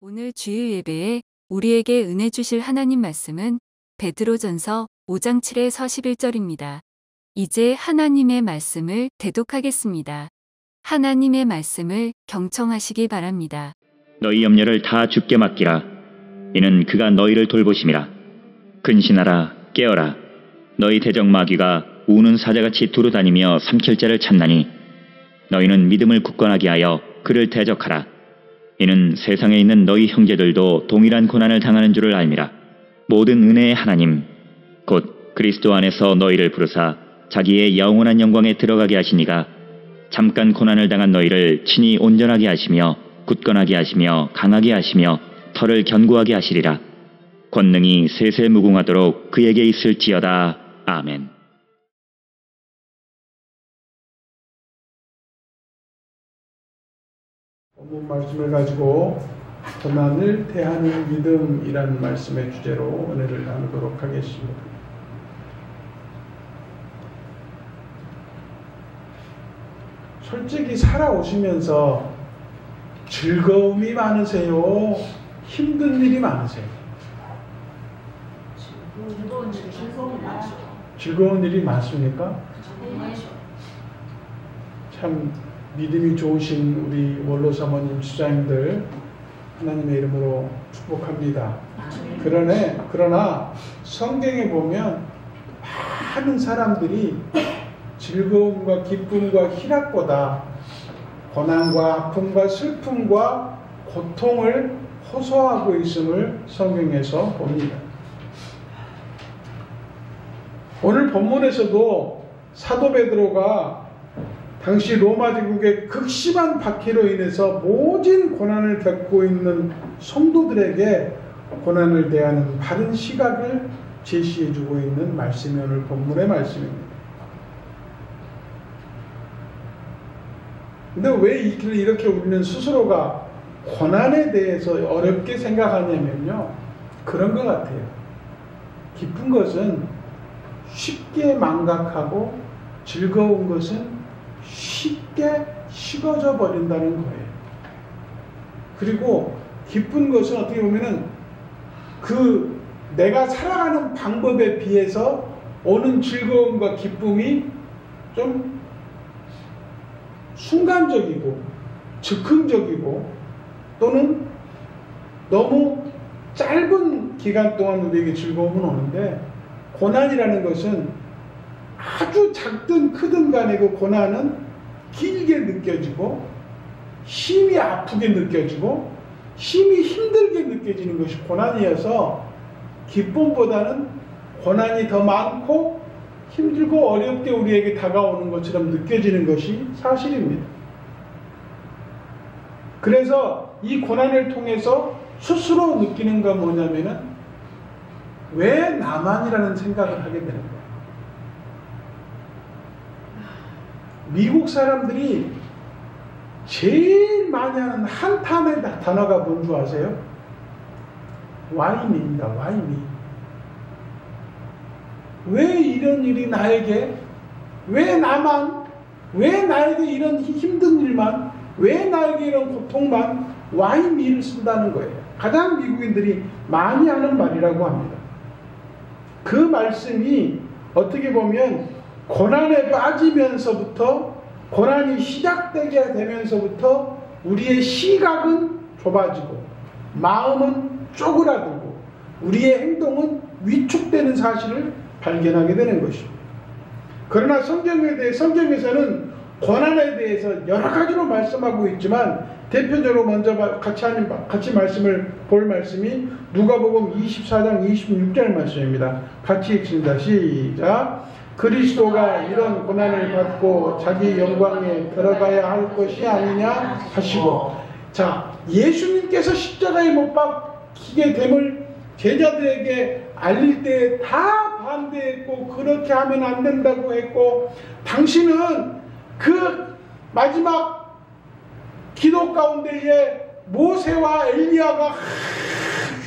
오늘 주일 예배에 우리에게 은혜 주실 하나님 말씀은 베드로전서 5장 7에서 11절입니다. 이제 하나님의 말씀을 대독하겠습니다. 하나님의 말씀을 경청하시기 바랍니다. 너희 염려를 다 주께 맡기라. 이는 그가 너희를 돌보심이라. 근신하라, 깨어라. 너희 대적 마귀가 우는 사자같이 두루 다니며 삼킬 자를 찾나니 너희는 믿음을 굳건하게 하여 그를 대적하라. 이는 세상에 있는 너희 형제들도 동일한 고난을 당하는 줄을 알미라. 모든 은혜의 하나님 곧 그리스도 안에서 너희를 부르사 자기의 영원한 영광에 들어가게 하시니가 잠깐 고난을 당한 너희를 친히 온전하게 하시며 굳건하게 하시며 강하게 하시며 털을 견고하게 하시리라. 권능이 세세 무궁하도록 그에게 있을지어다. 아멘. 본문 말씀을 가지고 고난을 대하는 믿음이라는 말씀의 주제로 은혜를 나누도록 하겠습니다. 솔직히 살아오시면서 즐거움이 많으세요? 힘든 일이 많으세요? 즐거운 일이 많습니까? 참 믿음이 좋으신 우리 원로 사모님, 지사님들 하나님의 이름으로 축복합니다. 그러나 성경에 보면 많은 사람들이 즐거움과 기쁨과 희락보다 고난과 아픔과 슬픔과 고통을 호소하고 있음을 성경에서 봅니다. 오늘 본문에서도 사도 베드로가 당시 로마 제국의 극심한 박해로 인해서 모진 고난을 겪고 있는 성도들에게 고난을 대하는 바른 시각을 제시해주고 있는 말씀이 오늘 본문의 말씀입니다. 근데 왜 이렇게 우리는 스스로가 고난에 대해서 어렵게 생각하냐면요, 그런 것 같아요. 기쁜 것은 쉽게 망각하고 즐거운 것은 쉽게 식어져 버린다는 거예요. 그리고 기쁜 것은 어떻게 보면은 내가 살아가는 방법에 비해서 오는 즐거움과 기쁨이 좀 순간적이고 즉흥적이고 또는 너무 짧은 기간 동안 우리에게 즐거움은 오는데, 고난이라는 것은 아주 작든 크든 간에 그 고난은 길게 느껴지고 힘이 아프게 느껴지고 힘이 힘들게 느껴지는 것이 고난이어서 기쁨보다는 고난이 더 많고 힘들고 어렵게 우리에게 다가오는 것처럼 느껴지는 것이 사실입니다. 그래서 이 고난을 통해서 스스로 느끼는 건 뭐냐면은 왜 나만이라는 생각을 하게 되는 거예요. 미국 사람들이 제일 많이 하는 한탄의 단어가 뭔지 아세요? Why me입니다. Why me? 왜 이런 일이 나에게? 왜 나만? 왜 나에게 이런 힘든 일만? 왜 나에게 이런 고통만? Why me를 쓴다는 거예요. 가장 미국인들이 많이 하는 말이라고 합니다. 그 말씀이 어떻게 보면 고난에 빠지면서부터, 고난이 시작되게 되면서부터 우리의 시각은 좁아지고 마음은 쪼그라들고 우리의 행동은 위축되는 사실을 발견하게 되는 것입니다. 그러나 성경에서는 고난에 대해서 여러 가지로 말씀하고 있지만 대표적으로 먼저 같이 말씀을 볼 말씀이 누가복음 24장 26절 말씀입니다. 같이 읽습니다. 시작. 그리스도가 이런 고난을 받고 자기 영광에 들어가야 할 것이 아니냐 하시고, 자, 예수님께서 십자가에 못 박히게 됨을 제자들에게 알릴 때 다 반대했고 그렇게 하면 안 된다고 했고, 당신은 그 마지막 기도 가운데에 모세와 엘리야가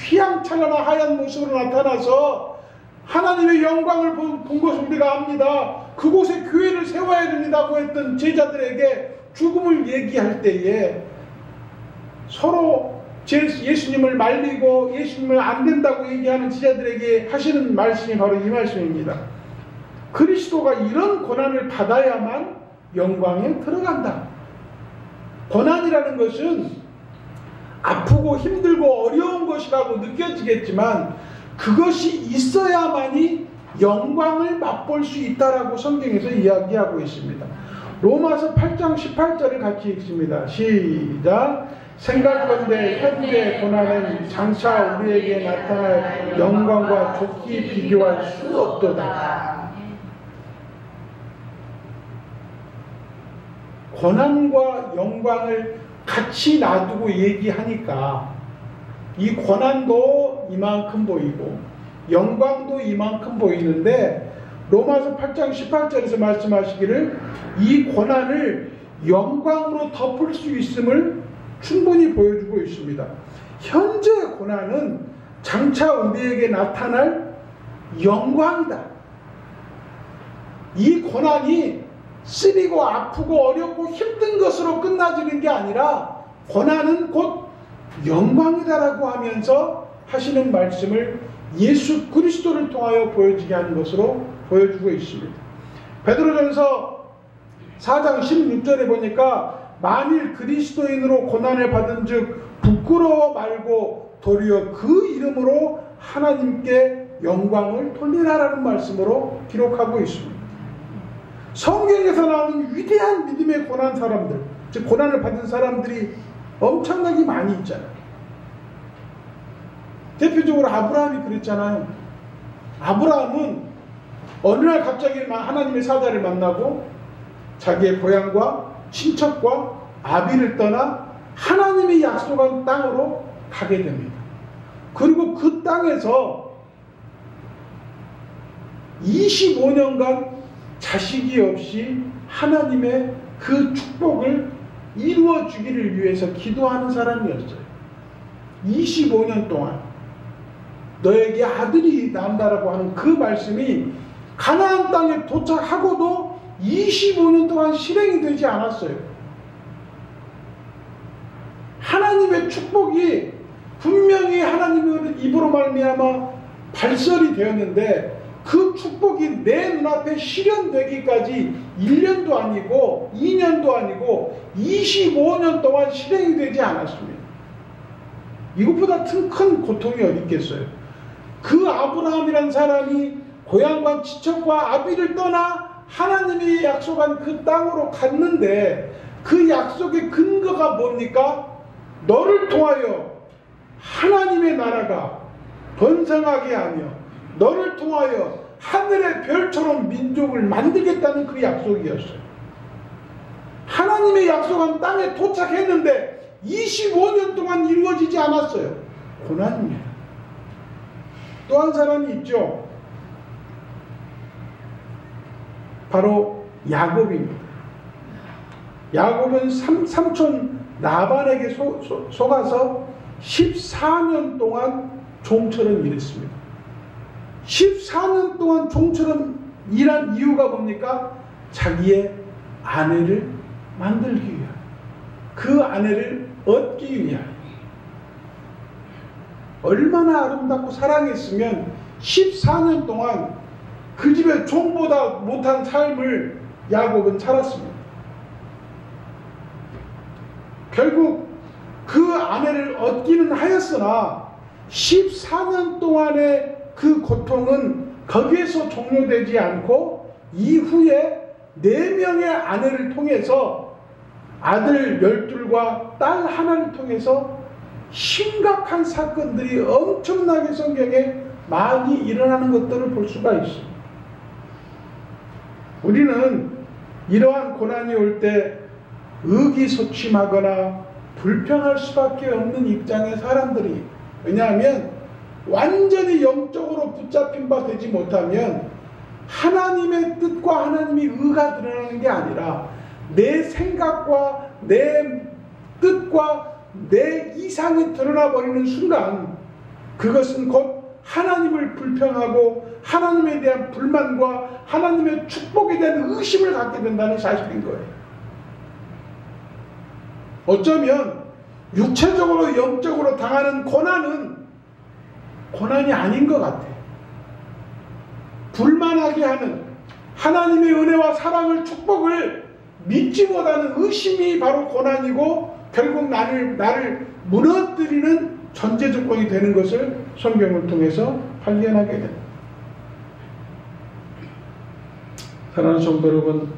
휘황찬란한 하얀 모습으로 나타나서 하나님의 영광을 본 것을 우리가 압니다. 그곳에 교회를 세워야 된다고 했던 제자들에게 죽음을 얘기할 때에 서로 예수님을 말리고 예수님을 안 된다고 얘기하는 지자들에게 하시는 말씀이 바로 이 말씀입니다. 그리스도가 이런 고난을 받아야만 영광에 들어간다. 고난이라는 것은 아프고 힘들고 어려운 것이라고 느껴지겠지만 그것이 있어야만이 영광을 맛볼 수 있다라고 성경에서 이야기하고 있습니다. 로마서 8장 18절을 같이 읽습니다. 시작. 생각건대 현재 고난은 장차 우리에게 나타날 영광과 좋게 비교할 수 없도다. 고난과 영광을 같이 놔두고 얘기하니까 이 고난도 이만큼 보이고 영광도 이만큼 보이는데 로마서 8장 18절에서 말씀하시기를 이 고난을 영광으로 덮을 수 있음을 충분히 보여주고 있습니다. 현재 고난은 장차 우리에게 나타날 영광이다. 이 고난이 쓰리고 아프고 어렵고 힘든 것으로 끝나지는 게 아니라 고난은 곧 영광이다라고 하면서 하시는 말씀을 예수 그리스도를 통하여 보여지게 하는 것으로 보여주고 있습니다. 베드로전서 4장 16절에 보니까 만일 그리스도인으로 고난을 받은 즉 부끄러워 말고 도리어 그 이름으로 하나님께 영광을 돌리라라는 말씀으로 기록하고 있습니다. 성경에서 나오는 위대한 믿음의 고난 사람들, 즉 고난을 받은 사람들이 엄청나게 많이 있잖아요. 대표적으로 아브라함이 그랬잖아요. 아브라함은 어느 날 갑자기 하나님의 사자를 만나고 자기의 고향과 친척과 아비를 떠나 하나님이 약속한 땅으로 가게 됩니다. 그리고 그 땅에서 25년간 자식이 없이 하나님의 그 축복을 이루어 주기를 위해서 기도하는 사람이었어요. 25년 동안 너에게 아들이 나온다라고 하는 그 말씀이 가나안 땅에 도착하고도 25년 동안 실행이 되지 않았어요. 하나님의 축복이 분명히 하나님의 입으로 말미암아 발설이 되었는데 그 축복이 내 눈앞에 실현되기까지 1년도 아니고 2년도 아니고 25년 동안 실행이 되지 않았습니다. 이것보다 큰 고통이 어디 있겠어요. 그 아브라함이란 사람이 고향과 친척과 아비를 떠나 하나님이 약속한 그 땅으로 갔는데 그 약속의 근거가 뭡니까? 너를 통하여 하나님의 나라가 번성하게 하며 너를 통하여 하늘의 별처럼 민족을 만들겠다는 그 약속이었어요. 하나님의 약속한 땅에 도착했는데 25년 동안 이루어지지 않았어요. 고난입니다. 또 한 사람이 있죠. 바로 야곱입니다. 야곱은 삼촌 라반에게 속아서 14년 동안 종처럼 일했습니다. 14년 동안 종처럼 일한 이유가 뭡니까? 자기의 아내를 만들기 위하여, 그 아내를 얻기 위하여. 얼마나 아름답고 사랑했으면 14년 동안 그 집의 종보다 못한 삶을 야곱은 살았습니다. 결국 그 아내를 얻기는 하였으나 14년 동안의 그 고통은 거기에서 종료되지 않고 이후에 4명의 아내를 통해서 아들 12과 딸 하나를 통해서 심각한 사건들이 엄청나게 성경에 많이 일어나는 것들을 볼 수가 있습니다. 우리는 이러한 고난이 올 때 의기소침하거나 불평할 수밖에 없는 입장의 사람들이, 왜냐하면 완전히 영적으로 붙잡힌 바 되지 못하면 하나님의 뜻과 하나님의 의가 드러나는 게 아니라 내 생각과 내 뜻과 내 이상이 드러나 버리는 순간 그것은 곧 하나님을 불평하고 하나님에 대한 불만과 하나님의 축복에 대한 의심을 갖게 된다는 사실인 거예요. 어쩌면 육체적으로 영적으로 당하는 고난은 고난이 아닌 것 같아요. 불만하게 하는 하나님의 은혜와 사랑을 축복을 믿지 못하는 의심이 바로 고난이고 결국 나를 무너뜨리는 전제 조건이 되는 것을 성경을 통해서 발견하게 됩니다. 사랑하는 성도 여러분,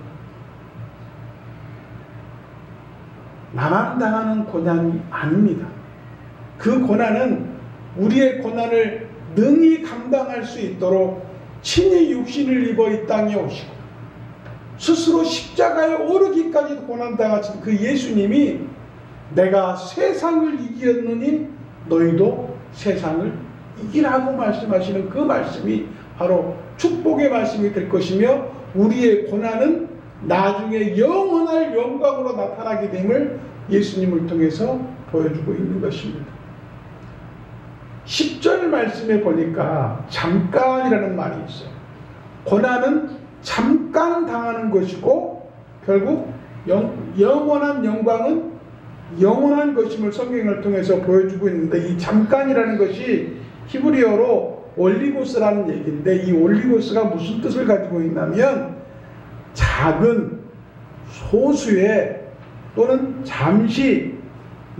나만 당하는 고난이 아닙니다. 그 고난은 우리의 고난을 능히 감당할 수 있도록 친히 육신을 입어 이 땅에 오시고 스스로 십자가에 오르기까지 고난당하신 그 예수님이 내가 세상을 이겼느니 너희도 세상을 이기라고 말씀하시는 그 말씀이 바로 축복의 말씀이 될 것이며 우리의 고난은 나중에 영원할 영광으로 나타나게 됨을 예수님을 통해서 보여주고 있는 것입니다. 10절 말씀에 보니까 잠깐이라는 말이 있어요. 고난은 잠깐 당하는 것이고 결국 영원한 영광은 영원한 것임을 성경을 통해서 보여주고 있는데 이 잠깐이라는 것이 히브리어로 올리고스라는 얘기인데 이 올리고스가 무슨 뜻을 가지고 있냐면 작은 소수의 또는 잠시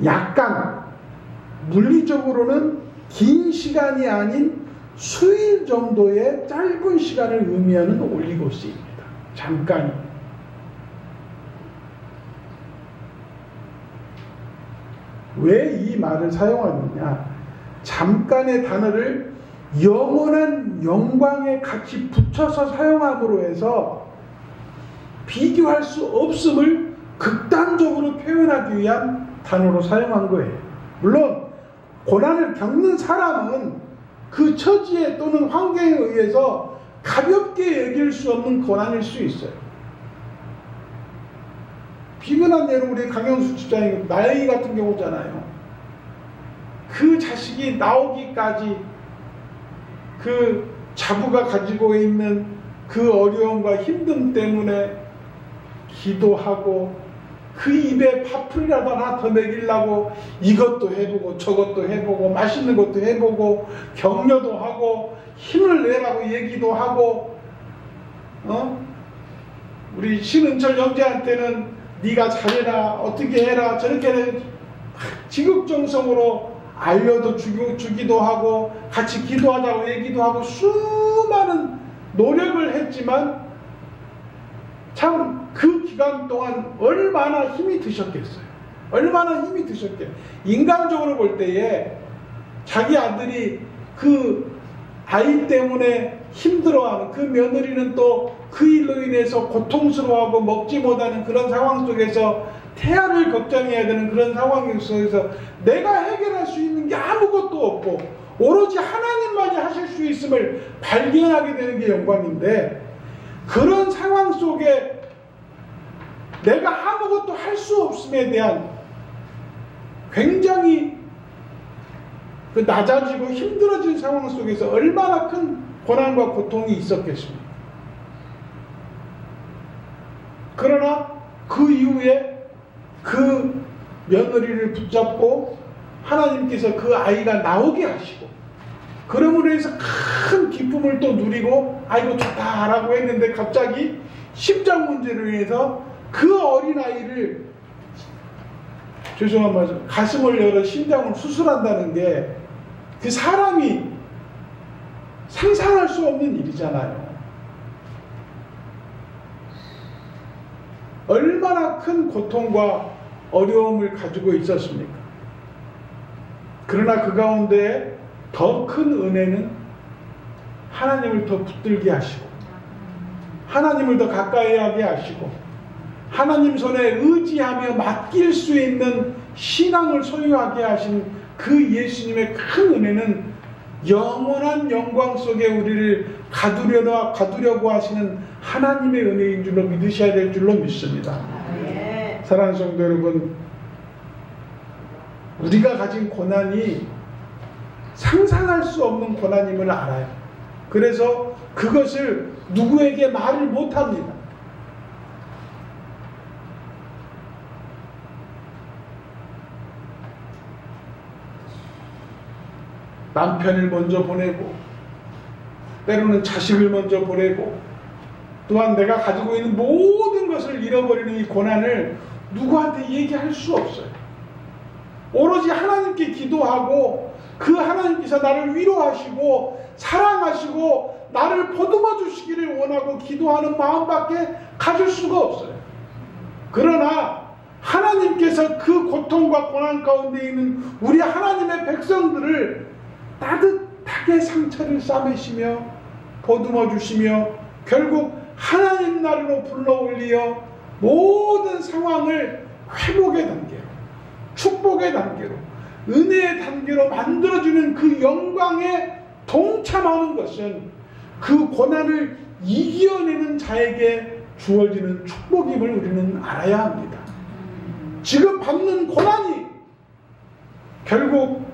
약간 물리적으로는 긴 시간이 아닌 수일 정도의 짧은 시간을 의미하는 올리고스입니다. 잠깐. 왜 이 말을 사용하느냐? 잠깐의 단어를 영원한 영광에 같이 붙여서 사용함으로 해서 비교할 수 없음을 극단적으로 표현하기 위한 단어로 사용한 거예요. 물론 고난을 겪는 사람은 그 처지에 또는 환경에 의해서 가볍게 여길 수 없는 고난일 수 있어요. 비근한 예로 우리 강영수 집사님 나이 같은 경우잖아요. 그 자식이 나오기까지 그 자부가 가지고 있는 그 어려움과 힘듦 때문에 기도하고 그 입에 밥풀이라도 하나 더 먹이려고 이것도 해보고 저것도 해보고 맛있는 것도 해보고 격려도 하고 힘을 내라고 얘기도 하고 우리 신은철 형제한테는 네가 잘해라 어떻게 해라 저렇게 해라 지극정성으로 알려도 주기도 하고 같이 기도하자고 얘기도 하고 수많은 노력을 했지만 참 그 기간 동안 얼마나 힘이 드셨겠어요. 얼마나 힘이 드셨겠어요. 인간적으로 볼 때에 자기 아들이 그 아이 때문에 힘들어하는 그 며느리는 또 그 일로 인해서 고통스러워하고 먹지 못하는 그런 상황 속에서 태아를 걱정해야 되는 그런 상황 속에서 내가 해결할 수 있는 게 아무것도 없고 오로지 하나님만이 하실 수 있음을 발견하게 되는 게 영광인데 그런 상황 속에 내가 아무것도 할 수 없음에 대한 굉장히 그 낮아지고 힘들어진 상황 속에서 얼마나 큰 고난과 고통이 있었겠습니까? 그러나 그 이후에 그 며느리를 붙잡고 하나님께서 그 아이가 나오게 하시고 그러므로 해서 큰 기쁨을 또 누리고 아이고 좋다라고 했는데 갑자기 심장 문제로 인해서 그 어린아이를 죄송한 말씀 가슴을 열어 심장을 수술한다는 게 그 사람이 상상할 수 없는 일이잖아요. 얼마나 큰 고통과 어려움을 가지고 있었습니까? 그러나 그 가운데 더 큰 은혜는 하나님을 더 붙들게 하시고 하나님을 더 가까이 하게 하시고 하나님 손에 의지하며 맡길 수 있는 신앙을 소유하게 하신 그 예수님의 큰 은혜는 영원한 영광 속에 우리를 가두려고 하시는 하나님의 은혜인 줄로 믿으셔야 될 줄로 믿습니다. 사랑하는 성도 여러분, 우리가 가진 고난이 상상할 수 없는 고난임을 알아요. 그래서 그것을 누구에게 말을 못합니다. 남편을 먼저 보내고 때로는 자식을 먼저 보내고 또한 내가 가지고 있는 모든 것을 잃어버리는 이 고난을 누구한테 얘기할 수 없어요. 오로지 하나님께 기도하고 그 하나님께서 나를 위로하시고 사랑하시고 나를 보듬어 주시기를 원하고 기도하는 마음밖에 가질 수가 없어요. 그러나 하나님께서 그 고통과 고난 가운데 있는 우리 하나님의 백성들을 따뜻하게 상처를 싸매시며 보듬어 주시며 결국 하나님 나라로 불러올리어 모든 상황을 회복의 단계로, 축복의 단계로, 은혜의 단계로 만들어주는 그 영광에 동참하는 것은 그 고난을 이겨내는 자에게 주어지는 축복임을 우리는 알아야 합니다. 지금 받는 고난이 결국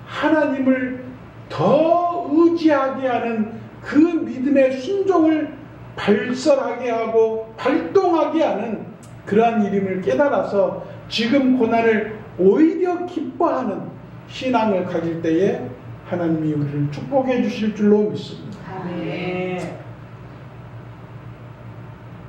하나님을 더 의지하게 하는 그 믿음의 순종을 발설하게 하고 발동하게 하는 그러한 일임을 깨달아서 지금 고난을 오히려 기뻐하는 신앙을 가질 때에 하나님이 우리를 축복해 주실 줄로 믿습니다. 네.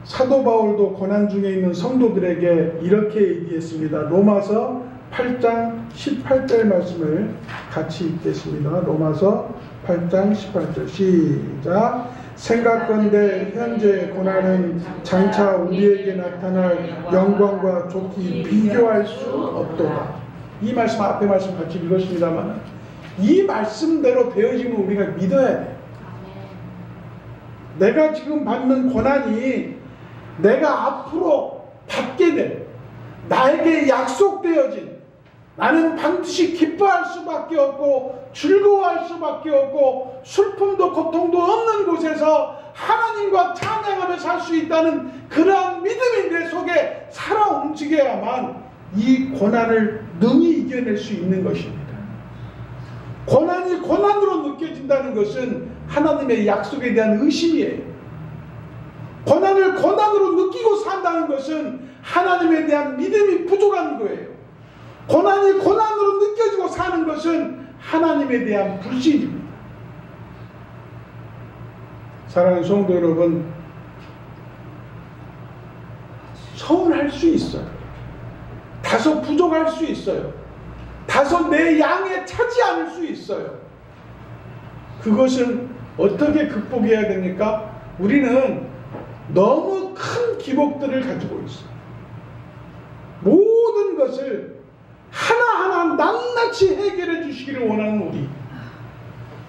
사도 바울도 고난 중에 있는 성도들에게 이렇게 얘기했습니다. 로마서 8장 18절 말씀을 같이 읽겠습니다. 로마서 8장 18절 시작. 생각건대 현재 고난은 장차 우리에게 나타날 영광과 좋게 비교할 수 없도다. 이 말씀 앞에 말씀 같이 읽었습니다만 이 말씀대로 되어지면 우리가 믿어야 돼. 내가 지금 받는 고난이 내가 앞으로 받게 될 나에게 약속되어진 나는 반드시 기뻐할 수밖에 없고 즐거워할 수밖에 없고 슬픔도 고통도 없는 곳에서 하나님과 찬양하며 살 수 있다는 그러한 믿음이 내 속에 살아 움직여야만 이 고난을 능히 이겨낼 수 있는 것입니다. 고난이 고난으로 느껴진다는 것은 하나님의 약속에 대한 의심이에요. 고난을 고난으로 느끼고 산다는 것은 하나님에 대한 믿음이 부족한 거예요. 고난이 고난으로 느껴지고 사는 것은 하나님에 대한 불신입니다. 사랑하는 성도 여러분, 서운할 수 있어요. 다소 부족할 수 있어요. 다소 내 양에 차지 않을 수 있어요. 그것은 어떻게 극복해야 됩니까? 우리는 너무 큰 기복들을 가지고 있어요. 모든 것을 하나하나 낱낱이 해결해 주시기를 원하는 우리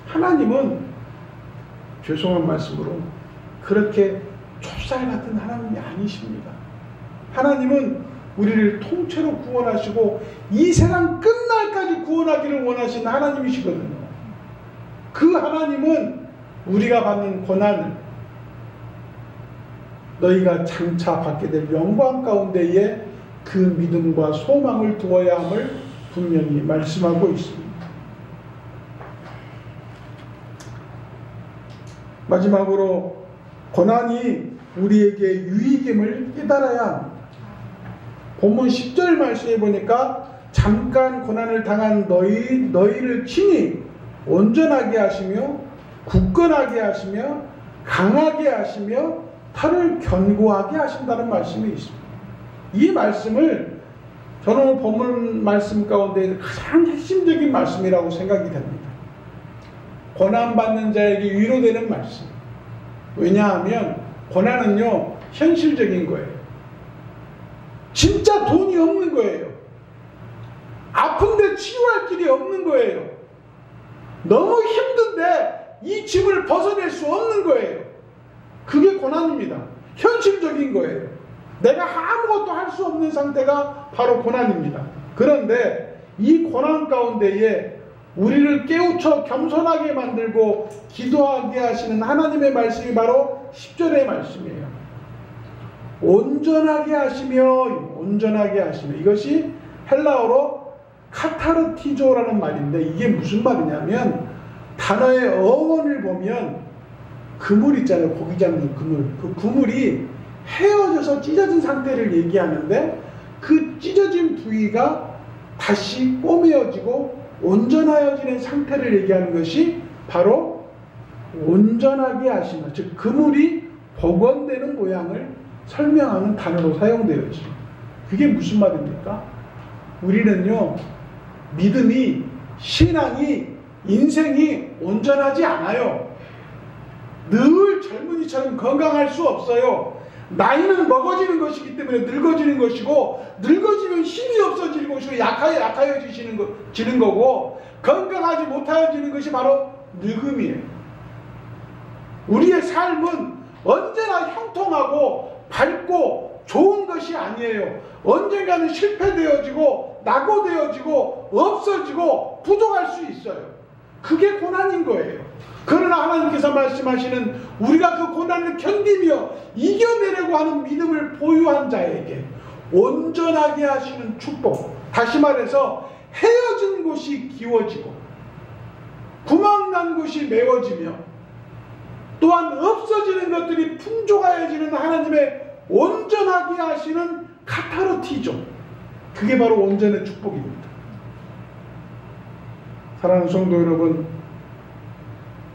하나님은 죄송한 말씀으로 그렇게 좁쌀 같은 하나님이 아니십니다. 하나님은 우리를 통째로 구원하시고 이 세상 끝날까지 구원하기를 원하시는 하나님이시거든요. 그 하나님은 우리가 받는 고난을 너희가 장차 받게 될 영광 가운데에 그 믿음과 소망을 두어야 함을 분명히 말씀하고 있습니다. 마지막으로 고난이 우리에게 유익임을 깨달아야 합니다. 본문 10절 말씀에 보니까 잠깐 고난을 당한 너희를 친히 온전하게 하시며 굳건하게 하시며 강하게 하시며 탈을 견고하게 하신다는 말씀이 있습니다. 이 말씀을 저는 본문 말씀 가운데 가장 핵심적인 말씀이라고 생각이 됩니다. 고난받는 자에게 위로되는 말씀. 왜냐하면 고난은요 현실적인 거예요. 진짜 돈이 없는 거예요. 아픈데 치유할 길이 없는 거예요. 너무 힘든데 이 짐을 벗어낼 수 없는 거예요. 그게 고난입니다. 현실적인 거예요. 내가 아무것도 할 수 없는 상태가 바로 고난입니다. 그런데 이 고난 가운데에 우리를 깨우쳐 겸손하게 만들고 기도하게 하시는 하나님의 말씀이 바로 10절의 말씀이에요. 온전하게 하시며 이것이 헬라어로 카타르티조라는 말인데 이게 무슨 말이냐면 단어의 어원을 보면 그물 있잖아요. 고기 잡는 그물. 그 그물이 헤어져서 찢어진 상태를 얘기하는데 그 찢어진 부위가 다시 꼬매어지고 온전하여지는 상태를 얘기하는 것이 바로 온전하게 하시는, 즉 그물이 복원되는 모양을 설명하는 단어로 사용되었지. 그게 무슨 말입니까? 우리는요, 믿음이, 신앙이, 인생이 온전하지 않아요. 늘 젊은이처럼 건강할 수 없어요. 나이는 먹어지는 것이기 때문에 늙어지는 것이고, 늙어지면 힘이 없어지는 것이고, 약해지는 거고, 건강하지 못하여지는 것이 바로 늙음이에요. 우리의 삶은 언제나 형통하고 밝고 좋은 것이 아니에요. 언젠가는 실패되어지고 낙오되어지고 없어지고 부족할 수 있어요. 그게 고난인 거예요. 그러나 하나님께서 말씀하시는 우리가 그 고난을 견디며 이겨내려고 하는 믿음을 보유한 자에게 온전하게 하시는 축복, 다시 말해서 헤어진 곳이 기워지고 구멍난 곳이 메워지며 또한 없어지는 것들이 풍족하여지는 하나님의 온전하게 하시는 카타르티죠. 그게 바로 온전의 축복입니다. 사랑하는 성도 여러분,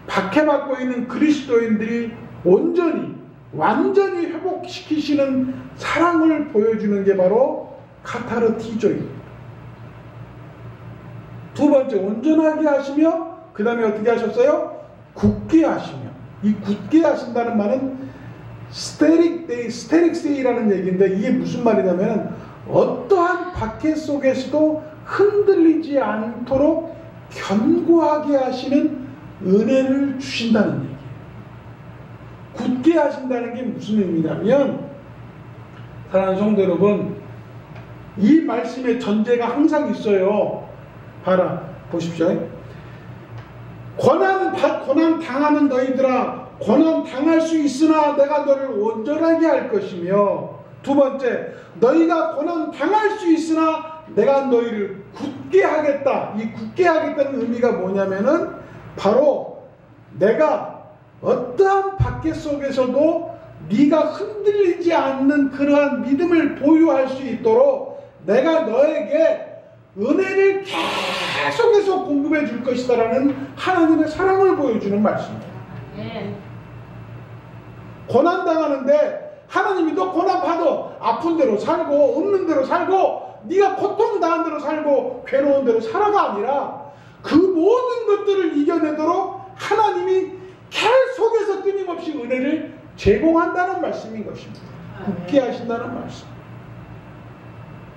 박해받고 있는 그리스도인들이 온전히 완전히 회복시키시는 사랑을 보여주는 게 바로 카타르티조입니다. 두 번째, 온전하게 하시며 그 다음에 어떻게 하셨어요? 굳게 하시며. 이 굳게 하신다는 말은 스테릭세이라는 얘기인데, 이게 무슨 말이냐면 어떠한 박해 속에서도 흔들리지 않도록 견고하게 하시는 은혜를 주신다는 얘기예요. 굳게 하신다는 게 무슨 의미냐면, 사랑하는 성도 여러분, 이 말씀의 전제가 항상 있어요. 봐라, 보십시오. 고난 당하는 너희들아, 고난 당할 수 있으나 내가 너를 온전하게 할 것이며, 두 번째, 너희가 고난 당할 수 있으나 내가 너희를 굳게 하겠다. 이 굳게 하겠다는 의미가 뭐냐면은 바로 내가 어떠한 박해 속에서도 네가 흔들리지 않는 그러한 믿음을 보유할 수 있도록 내가 너에게 은혜를 계속해서 공급해 줄 것이다라는 하나님의 사랑을 보여주는 말씀입니다. 고난당하는데 하나님이 너 고난받아, 아픈 대로 살고 없는 대로 살고 네가 고통당한 대로 살고 괴로운 대로 살아가 아니라 그 모든 것들을 이겨내도록 하나님이 계속해서 끊임없이 은혜를 제공한다는 말씀인 것입니다. 굳게 하신다는 말씀.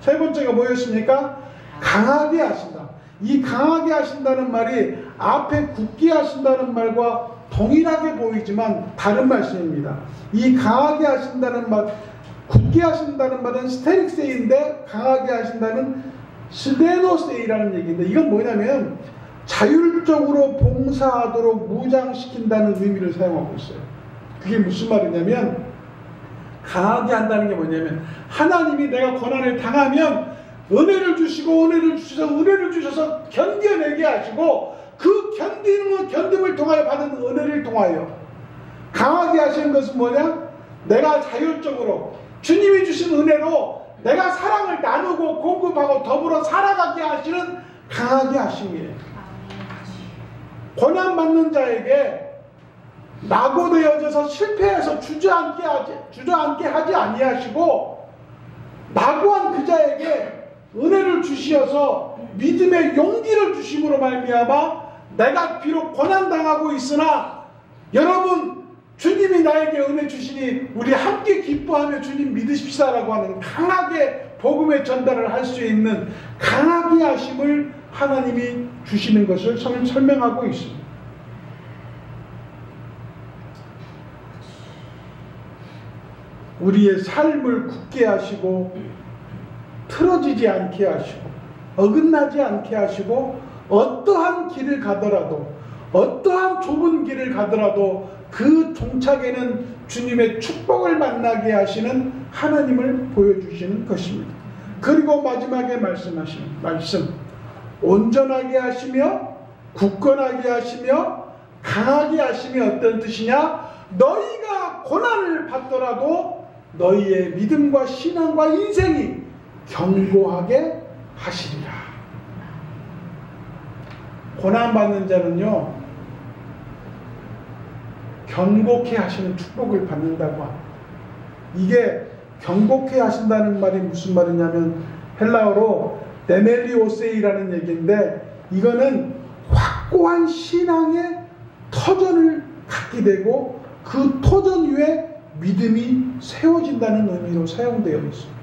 세 번째가 뭐였습니까? 강하게 하신다. 이 강하게 하신다는 말이 앞에 굳게 하신다는 말과 동일하게 보이지만 다른 말씀입니다. 이 강하게 하신다는 말, 굳게 하신다는 말은 스테릭세이인데 강하게 하신다는 스데노세이라는 얘기인데, 이건 뭐냐면 자율적으로 봉사하도록 무장시킨다는 의미를 사용하고 있어요. 그게 무슨 말이냐면, 강하게 한다는 게 뭐냐면 하나님이 내가 고난을 당하면 은혜를 주시고 은혜를 주셔서 견뎌내게 하시고 그 견딤을 통하여 받은 은혜를 통하여 강하게 하시는 것은 뭐냐? 내가 자율적으로 주님이 주신 은혜로 내가 사랑을 나누고 공급하고 더불어 살아가게 하시는 강하게 하심이에요. 고난받는 자에게 낙오되어져서 실패해서 주저앉게 하지 아니하시고 낙오한 그 자에게 은혜를 주시어서 믿음의 용기를 주심으로 말미암아 내가 비록 고난당하고 있으나 여러분 주님이 나에게 은혜 주시니 우리 함께 기뻐하며 주님 믿으십시다라고 하는 강하게 복음의 전달을 할 수 있는 강하게 하심을 하나님이 주시는 것을 설명하고 있습니다. 우리의 삶을 굳게 하시고 틀어지지 않게 하시고 어긋나지 않게 하시고 어떠한 길을 가더라도 어떠한 좁은 길을 가더라도 그 종착에는 주님의 축복을 만나게 하시는 하나님을 보여주시는 것입니다. 그리고 마지막에 말씀하시는 말씀, 온전하게 하시며 굳건하게 하시며 강하게 하시며 어떤 뜻이냐? 너희가 고난을 받더라도 너희의 믿음과 신앙과 인생이 견고하게 하시리라. 고난받는 자는요, 경고케 하시는 축복을 받는다고 합니다. 이게 경고케 하신다는 말이 무슨 말이냐면 헬라어로 데멜리오세이라는 얘기인데, 이거는 확고한 신앙의 터전을 갖게 되고 그 터전 위에 믿음이 세워진다는 의미로 사용되어 있습니다.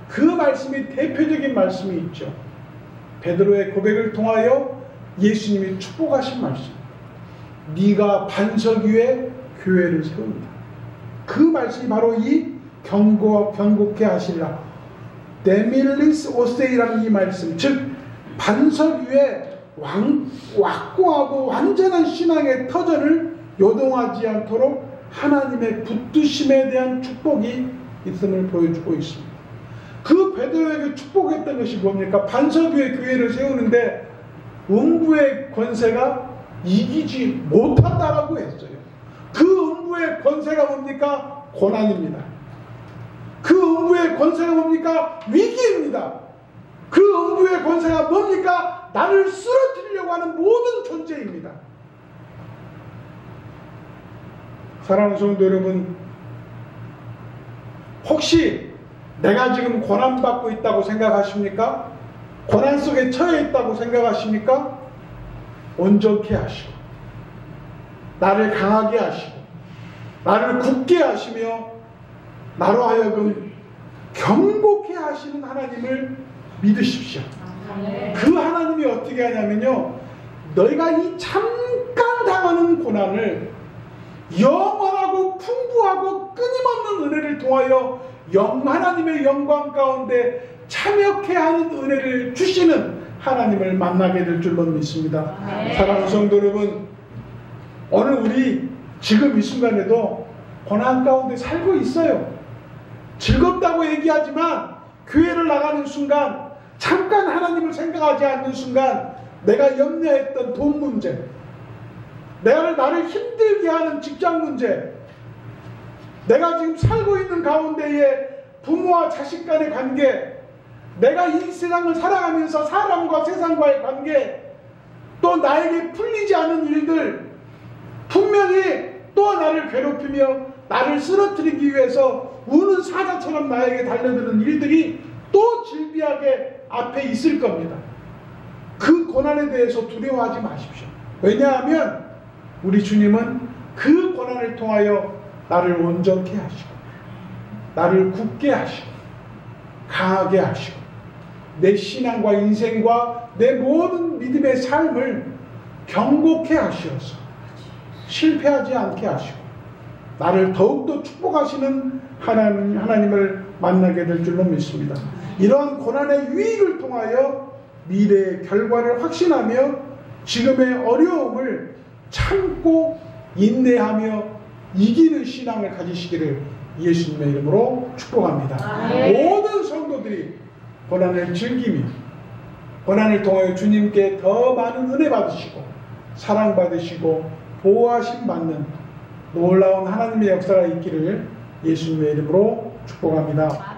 그 말씀이 대표적인 말씀이 있죠. 베드로의 고백을 통하여 예수님이 축복하신 말씀. 네가 반석 위에 교회를 세운다. 그 말씀이 바로 이 경고케 하시리라. 데밀리스 오세이라는 이 말씀, 즉 반석 위에 확고하고 완전한 신앙의 터전을 요동하지 않도록 하나님의 붙드심에 대한 축복이 있음을 보여주고 있습니다. 그 베드로에게 축복했던 것이 뭡니까? 반석 위에 교회를 세우는데 음부의 권세가 이기지 못한다라고 했어요. 그 음부의 권세가 뭡니까? 고난입니다. 그 음부의 권세가 뭡니까? 위기입니다. 그 음부의 권세가 뭡니까? 나를 쓰러뜨리려고 하는 모든 존재입니다. 사랑하는 성도 여러분, 혹시 내가 지금 고난받고 있다고 생각하십니까? 고난 속에 처해 있다고 생각하십니까? 온전케 하시고 나를 강하게 하시고 나를 굳게 하시며 나로 하여금 경고케 하시는 하나님을 믿으십시오. 그 하나님이 어떻게 하냐면요, 너희가 이 잠깐 당하는 고난을 영원하고 풍부하고 끊임없는 은혜를 통하여 하나님의 영광 가운데 참여케 하는 은혜를 주시는 하나님을 만나게 될 줄로 믿습니다. 사랑하는 성도 여러분, 오늘 우리 지금 이 순간에도 고난 가운데 살고 있어요. 즐겁다고 얘기하지만 교회를 나가는 순간, 잠깐 하나님을 생각하지 않는 순간 내가 염려했던 돈 문제, 나를 힘들게 하는 직장 문제, 내가 지금 살고 있는 가운데에 부모와 자식 간의 관계, 내가 이 세상을 살아가면서 사람과 세상과의 관계, 또 나에게 풀리지 않은 일들, 분명히 또 나를 괴롭히며 나를 쓰러뜨리기 위해서 우는 사자처럼 나에게 달려드는 일들이 또 질비하게 앞에 있을 겁니다. 그 고난에 대해서 두려워하지 마십시오. 왜냐하면 우리 주님은 그 고난을 통하여 나를 온전케 하시고 나를 굳게 하시고 강하게 하시고 내 신앙과 인생과 내 모든 믿음의 삶을 경고케 하시어서 실패하지 않게 하시고 나를 더욱더 축복하시는 하나님을 만나게 될 줄로 믿습니다. 이러한 고난의 유익을 통하여 미래의 결과를 확신하며 지금의 어려움을 참고 인내하며 이기는 신앙을 가지시기를 예수님의 이름으로 축복합니다. 모든 성도들이 고난을 즐기며 고난을 통하여 주님께 더 많은 은혜 받으시고 사랑받으시고 보호하심 받는 놀라운 하나님의 역사가 있기를 예수님의 이름으로 축복합니다.